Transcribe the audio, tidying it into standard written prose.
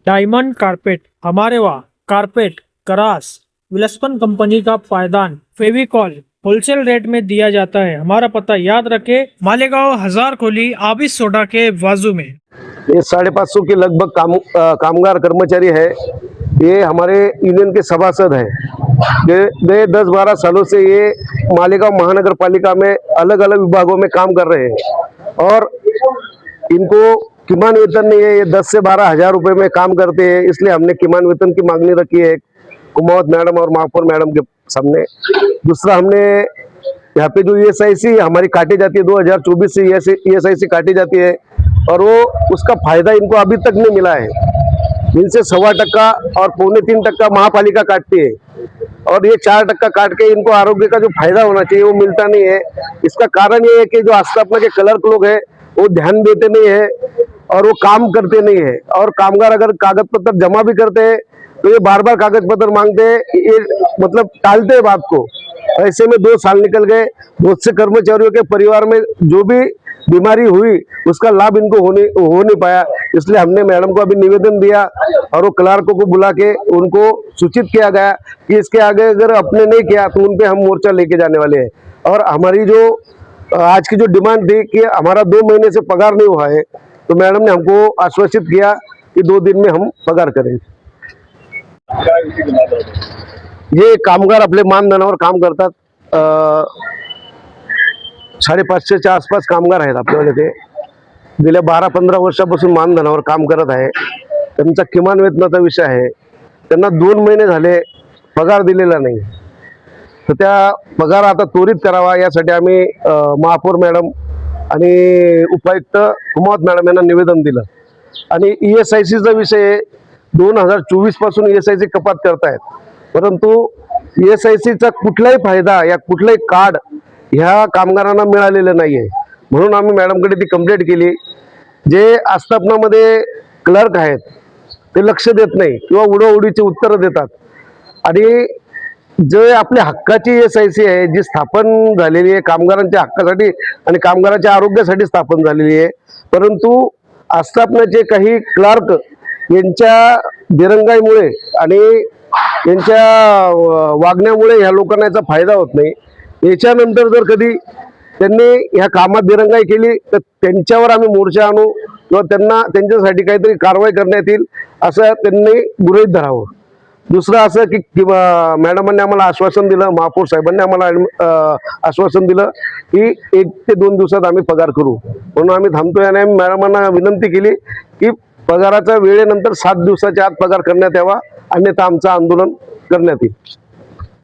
Diamond carpet हमारे वहाँ carpet करास विलस्पन company का पायदान फेविकॉल होलसेल रेट में दिया जाता है। हमारा पता याद रखे, मालेगांव हजार खोली आबिद सोडा के बाजू में। ये 550 के लगभग कामगार कर्मचारी है। ये हमारे यूनियन के सभासद हैं। गए 10-12 सालों से ये मालेगांव महानगर पालिका में अलग अलग विभागों में काम कर रहे हैं और इनको किमान वेतन नहीं है। ये 10 से 12 हजार रुपए में काम करते हैं, इसलिए हमने किमान वेतन की मांगनी रखी है कुमावत मैडम और महापौर मैडम के सामने। दूसरा, हमने यहाँ पे जो ESIC हमारी काटी जाती है 2024 से ESIC काटी जाती है और वो उसका फायदा इनको अभी तक नहीं मिला है। इनसे 1.25% और 3.25% महापालिका काटती है और ये 4% काट के इनको आरोग्य का जो फायदा होना चाहिए वो मिलता नहीं है। इसका कारण ये है कि जो आस्थापना के क्लर्क लोग हैं वो ध्यान देते नहीं है और वो काम करते नहीं है। और कामगार अगर कागज पत्र जमा भी करते हैं तो ये बार बार कागज पत्र मांगते हैं, ये मतलब टालते हैं बात को। ऐसे में 2 साल निकल गए। बहुत से कर्मचारियों के परिवार में जो भी बीमारी हुई उसका लाभ इनको हो नहीं पाया। इसलिए हमने मैडम को अभी निवेदन दिया और वो क्लर्कों को बुला के उनको सूचित किया गया कि इसके आगे अगर अपने नहीं किया तो उन पे हम मोर्चा लेके जाने वाले हैं। और हमारी जो आज की जो डिमांड थी कि हमारा 2 महीने से पगार नहीं हुआ है, तो मैडम ने हमको आश्वासित किया कि 2 दिन में हम पगार करेंगे। ये कामगार आपले मानधनावर काम करतात। 550च्या आसपास कामगार आहेत आपल्याकडे। ते गेल्या 12-15 वर्षापासून मानधनावर काम करत आहे। त्यांचा किमान वेतनाचा विषय आहे। त्यांना 2 महिने झाले पगार दिलेला नाही, तर त्या पगार आता त्वरित करावा यासाठी आम्ही महापौर मॅडम आणि उपायुक्त कुमावत मॅडम यांना निवेदन दिलं। आणि ESICचा विषय 2024 पासून ESIC कपात करतायत, परंतु ESICचा कुठलाही फायदा या कुठलाही कार्ड ह्या कामगारांना मिळालेलं नाहीये। म्हणून आम्ही मॅडमकडे ती कंप्लेंट केली। जे आस्थापनामध्ये क्लर्क आहेत ते लक्ष देत नाही किंवा उडवडीची उत्तरं देतात आणि जे आपल्या हक्काची ESIC आहे जी स्थापन झालेली आहे कामगारांच्या हक्कासाठी आणि कामगारांच्या आरोग्यासाठी स्थापन झालेली आहे, परंतु आस्थापनाचे काही क्लर्क यांच्या दिरंगाईमुळे आणि यांच्या वागण्यामुळे ह्या लोकांना याचा फायदा होत नाही। याच्यानंतर जर कधी त्यांनी ह्या कामात दिरंगाई केली तर त्यांच्यावर आम्ही मोर्चा आणू किंवा त्यांना त्यांच्यासाठी काहीतरी कारवाई करण्यात येईल असं त्यांनी गृहीत धरावं। दुसरं असं की मॅडमांनी आम्हाला आश्वासन दिलं, महापौर साहेबांनी आम्हाला आश्वासन दिलं की 1 ते 2 दिवसात आम्ही पगार करू, म्हणून आम्ही थांबतोय। आणि आम्ही मॅडमांना विनंती केली की पगाराच्या वेळेनंतर 7 दिवसाच्या आत पगार करण्यात यावा, अन्यथा आमचं आंदोलन करण्यात येईल।